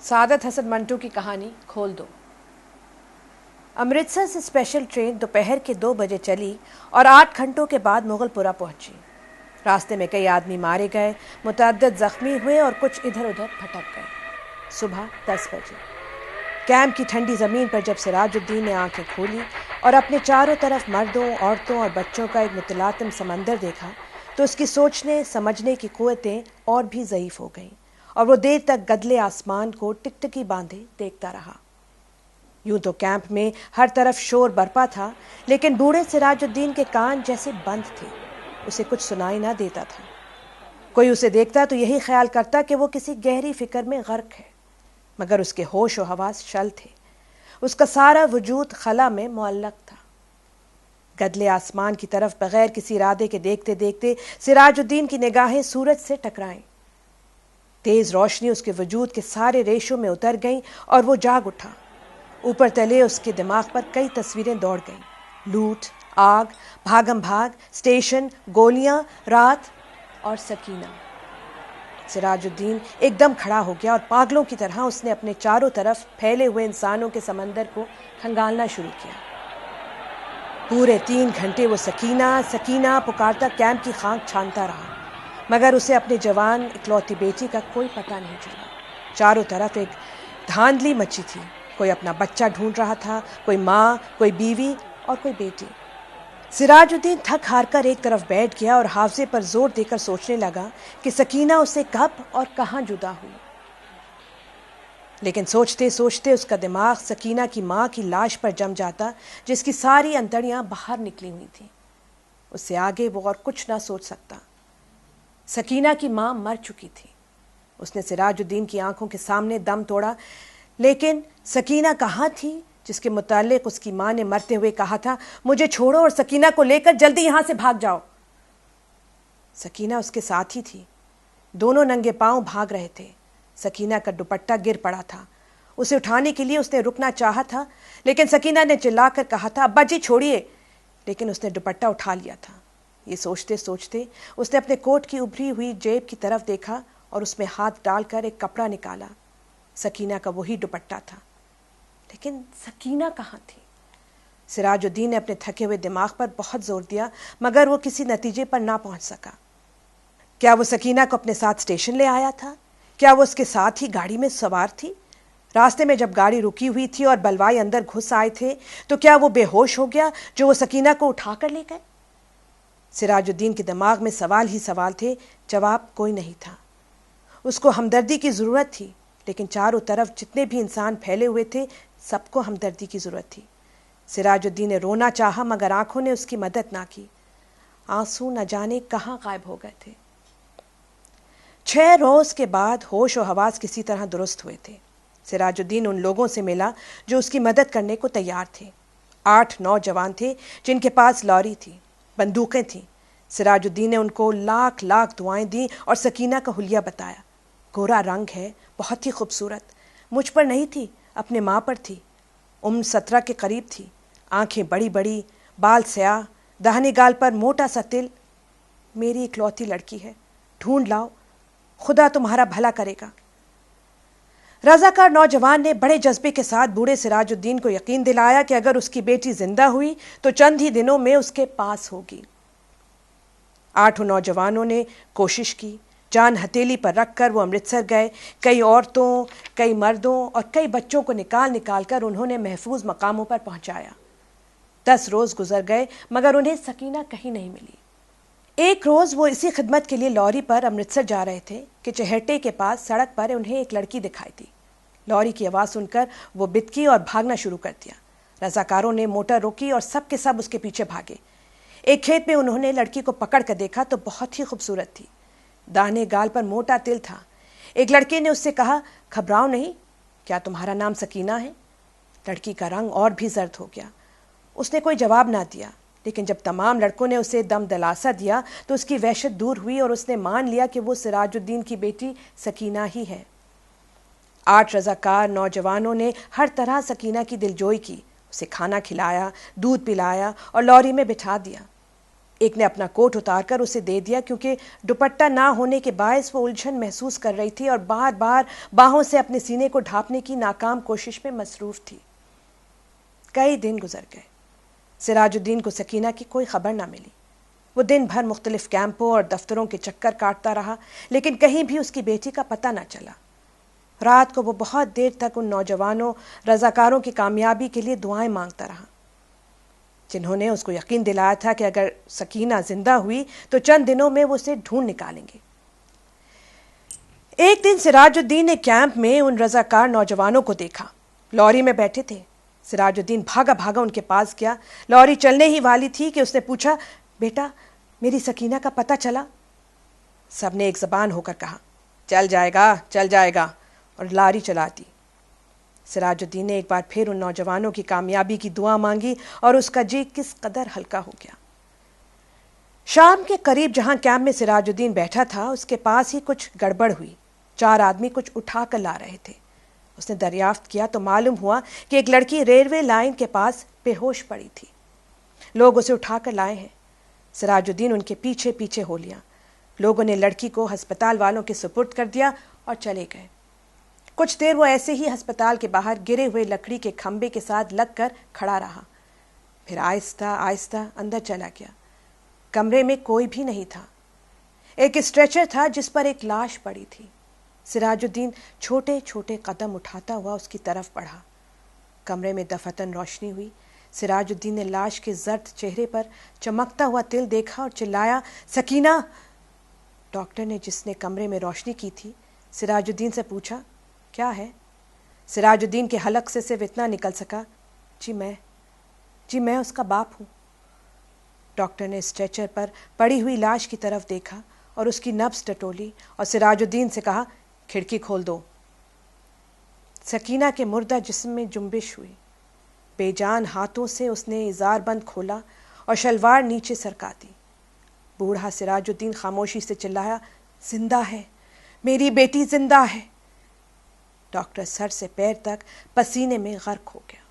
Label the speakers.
Speaker 1: سعادت حسن منٹو کی کہانی کھول دو۔ امرتسر سے اسپیشل ٹرین دوپہر کے 2 بجے چلی اور 8 گھنٹوں کے بعد مغل پورہ پہنچی۔ راستے میں کئی آدمی مارے گئے، متعدد زخمی ہوئے اور کچھ ادھر ادھر پھٹک گئے۔ صبح 10 بجے کیمپ کی ٹھنڈی زمین پر جب سراج الدین نے آنکھیں کھولی اور اپنے چاروں طرف مردوں، عورتوں اور بچوں کا ایک متلاطم سمندر دیکھا تو اس کی سوچنے سمجھنے کی قوتیں اور بھی ضعیف ہو گئیں اور وہ دیر تک گدلے آسمان کو ٹکٹکی باندھے دیکھتا رہا۔ یوں تو کیمپ میں ہر طرف شور برپا تھا، لیکن بوڑھے سراج الدین کے کان جیسے بند تھے، اسے کچھ سنائی نہ دیتا تھا۔ کوئی اسے دیکھتا تو یہی خیال کرتا کہ وہ کسی گہری فکر میں غرق ہے، مگر اس کے ہوش و حواس شل تھے، اس کا سارا وجود خلا میں معلق تھا۔ گدلے آسمان کی طرف بغیر کسی ارادے کے دیکھتے دیکھتے سراج الدین کی نگاہیں سورج سے ٹکرائیں۔ تیز روشنی اس کے وجود کے سارے ریشوں میں اتر گئیں اور وہ جاگ اٹھا۔ اوپر تلے اس کے دماغ پر کئی تصویریں دوڑ گئیں، لوٹ، آگ، بھاگم بھاگ، اسٹیشن، گولیاں، رات اور سکینہ۔ سراج الدین ایک دم کھڑا ہو گیا اور پاگلوں کی طرح اس نے اپنے چاروں طرف پھیلے ہوئے انسانوں کے سمندر کو کھنگالنا شروع کیا۔ پورے 3 گھنٹے وہ سکینہ سکینہ پکارتا کیمپ کی خاک چھانتا رہا، مگر اسے اپنے جوان اکلوتی بیٹی کا کوئی پتہ نہیں چلا۔ چاروں طرف ایک دھاندلی مچی تھی، کوئی اپنا بچہ ڈھونڈ رہا تھا، کوئی ماں، کوئی بیوی اور کوئی بیٹی۔ سراج الدین تھک ہار کر ایک طرف بیٹھ گیا اور حافظے پر زور دے کر سوچنے لگا کہ سکینہ اسے کب اور کہاں جدا ہوئی۔ لیکن سوچتے سوچتے اس کا دماغ سکینہ کی ماں کی لاش پر جم جاتا، جس کی ساری انتڑیاں باہر نکلی ہوئی تھیں۔ اس سے آگے وہ اور کچھ نہ سوچ سکتا۔ سکینہ کی ماں مر چکی تھی۔ اس نے سراج الدین کی آنکھوں کے سامنے دم توڑا، لیکن سکینہ کہاں تھی جس کے متعلق اس کی ماں نے مرتے ہوئے کہا تھا، مجھے چھوڑو اور سکینہ کو لے کر جلدی یہاں سے بھاگ جاؤ۔ سکینہ اس کے ساتھ ہی تھی، دونوں ننگے پاؤں بھاگ رہے تھے۔ سکینہ کا دوپٹہ گر پڑا تھا، اسے اٹھانے کے لیے اس نے رکنا چاہا تھا، لیکن سکینہ نے چلا کر کہا تھا، ابا جی چھوڑیے، لیکن اس نے دوپٹہ اٹھا لیا تھا۔ یہ سوچتے سوچتے اس نے اپنے کوٹ کی ابھری ہوئی جیب کی طرف دیکھا اور اس میں ہاتھ ڈال کر ایک کپڑا نکالا۔ سکینہ کا وہی دوپٹہ تھا، لیکن سکینہ کہاں تھی؟ سراج الدین نے اپنے تھکے ہوئے دماغ پر بہت زور دیا، مگر وہ کسی نتیجے پر نہ پہنچ سکا۔ کیا وہ سکینہ کو اپنے ساتھ اسٹیشن لے آیا تھا؟ کیا وہ اس کے ساتھ ہی گاڑی میں سوار تھی؟ راستے میں جب گاڑی رکی ہوئی تھی اور بلوائی اندر گھس آئے تھے تو کیا وہ بے ہوش ہو گیا جو وہ سکینہ کو اٹھا کر لے گئے؟ سراج الدین کے دماغ میں سوال ہی سوال تھے، جواب کوئی نہیں تھا۔ اس کو ہمدردی کی ضرورت تھی، لیکن چاروں طرف جتنے بھی انسان پھیلے ہوئے تھے سب کو ہمدردی کی ضرورت تھی۔ سراج الدین نے رونا چاہا، مگر آنکھوں نے اس کی مدد نہ کی۔ آنسو نہ جانے کہاں غائب ہو گئے تھے۔ 6 روز کے بعد ہوش و حواس کسی طرح درست ہوئے تھے۔ سراج الدین ان لوگوں سے ملا جو اس کی مدد کرنے کو تیار تھے۔ 8 نوجوان تھے جن کے پاس لوری تھی، بندوقیں تھیں۔ سراج الدین نے ان کو لاکھ لاکھ دعائیں دیں اور سکینہ کا حلیہ بتایا۔ گورا رنگ ہے، بہت ہی خوبصورت، مجھ پر نہیں تھی، اپنے ماں پر تھی۔ 17 کے قریب تھی، آنکھیں بڑی بڑی، بال سیاہ، داہنے گال پر موٹا سا تل۔ میری اکلوتی لڑکی ہے، ڈھونڈ لاؤ، خدا تمہارا بھلا کرے گا۔ رضاکار نوجوان نے بڑے جذبے کے ساتھ بوڑھے سراج الدین کو یقین دلایا کہ اگر اس کی بیٹی زندہ ہوئی تو چند ہی دنوں میں اس کے پاس ہوگی۔ 8 نوجوانوں نے کوشش کی، جان ہتھیلی پر رکھ کر وہ امرتسر گئے۔ کئی عورتوں، کئی مردوں اور کئی بچوں کو نکال کر انہوں نے محفوظ مقاموں پر پہنچایا۔ 10 روز گزر گئے مگر انہیں سکینہ کہیں نہیں ملی۔ ایک روز وہ اسی خدمت کے لیے لوری پر امرتسر جا رہے تھے کہ چہٹے کے پاس سڑک پر انہیں ایک لڑکی دکھائی دی۔ لوری کی آواز سن کر وہ بتکی اور بھاگنا شروع کر دیا۔ رضاکاروں نے موٹر روکی اور سب کے سب اس کے پیچھے بھاگے۔ ایک کھیت میں انہوں نے لڑکی کو پکڑ کر دیکھا تو بہت ہی خوبصورت تھی، داہنے گال پر موٹا تل تھا۔ ایک لڑکے نے اس سے کہا، گھبراؤ نہیں، کیا تمہارا نام سکینہ ہے؟ لڑکی کا رنگ اور بھی زرد ہو گیا۔ اس نے کوئی جواب نہ دیا، لیکن جب تمام لڑکوں نے اسے دم دلاسا دیا تو اس کی وحشت دور ہوئی اور اس نے مان لیا کہ وہ سراج الدین کی بیٹی سکینہ ہی ہے۔ 8 رضاکار نوجوانوں نے ہر طرح سکینہ کی دلجوئی کی، اسے کھانا کھلایا، دودھ پلایا اور لوری میں بٹھا دیا۔ ایک نے اپنا کوٹ اتار کر اسے دے دیا کیونکہ دوپٹہ نہ ہونے کے باعث وہ الجھن محسوس کر رہی تھی اور بار بار باہوں سے اپنے سینے کو ڈھانپنے کی ناکام کوشش میں مصروف تھی۔ کئی دن گزر گئے۔ سراج الدین کو سکینہ کی کوئی خبر نہ ملی۔ وہ دن بھر مختلف کیمپوں اور دفتروں کے چکر کاٹتا رہا لیکن کہیں بھی اس کی بیٹی کا پتہ نہ چلا۔ رات کو وہ بہت دیر تک ان نوجوانوں رضاکاروں کی کامیابی کے لیے دعائیں مانگتا رہا جنہوں نے اس کو یقین دلایا تھا کہ اگر سکینہ زندہ ہوئی تو چند دنوں میں وہ اسے ڈھونڈ نکالیں گے۔ ایک دن سراج الدین نے کیمپ میں ان رضاکار نوجوانوں کو دیکھا، لوری میں بیٹھے تھے۔ سراج الدین بھاگا بھاگا ان کے پاس گیا۔ لوری چلنے ہی والی تھی کہ اس نے پوچھا، بیٹا میری سکینہ کا پتہ چلا؟ سب نے ایک زبان ہو کر کہا، چل جائے گا، اور لاری چلا دی۔ سراج الدین نے ایک بار پھر ان نوجوانوں کی کامیابی کی دعا مانگی اور اس کا جی کس قدر ہلکا ہو گیا۔ شام کے قریب جہاں کیمپ میں سراج الدین بیٹھا تھا اس کے پاس ہی کچھ گڑبڑ ہوئی۔ 4 آدمی کچھ اٹھا کر لا رہے تھے۔ اس نے دریافت کیا تو معلوم ہوا کہ ایک لڑکی ریلوے لائن کے پاس بے ہوش پڑی تھی۔ لوگ اسے اٹھا کر لائے ہیں۔ سراج الدین ان کے پیچھے پیچھے ہو لیا۔ لوگوں نے لڑکی کو ہسپتال والوں کے سپرد کر دیا اور چلے گئے۔ کچھ دیر وہ ایسے ہی ہسپتال کے باہر گرے ہوئے لکڑی کے کھمبے کے ساتھ لگ کر کھڑا رہا، پھر آہستہ آہستہ اندر چلا گیا۔ کمرے میں کوئی بھی نہیں تھا۔ ایک اسٹریچر تھا جس پر ایک لاش پڑی تھی۔ سراج الدین چھوٹے چھوٹے قدم اٹھاتا ہوا اس کی طرف بڑھا۔ کمرے میں دفعتاً روشنی ہوئی۔ سراج الدین نے لاش کے زرد چہرے پر چمکتا ہوا تل دیکھا اور چلایا، سکینہ! ڈاکٹر نے جس نے کمرے میں روشنی کی تھی سراج الدین سے پوچھا، کیا ہے؟ سراج الدین کے حلق سے صرف اتنا نکل سکا، جی میں اس کا باپ ہوں۔ ڈاکٹر نے اسٹریچر پر پڑی ہوئی لاش کی طرف دیکھا اور اس کی نبض ٹٹولی اور سراج الدین سے کہا، کھڑکی کھول دو۔ سکینہ کے مردہ جسم میں جنبش ہوئی۔ بے جان ہاتھوں سے اس نے ازار بند کھولا اور شلوار نیچے سرکا دی۔ بوڑھا سراج الدین خاموشی سے چلایا، زندہ ہے، میری بیٹی زندہ ہے۔ ڈاکٹر سر سے پیر تک پسینے میں غرق ہو گیا۔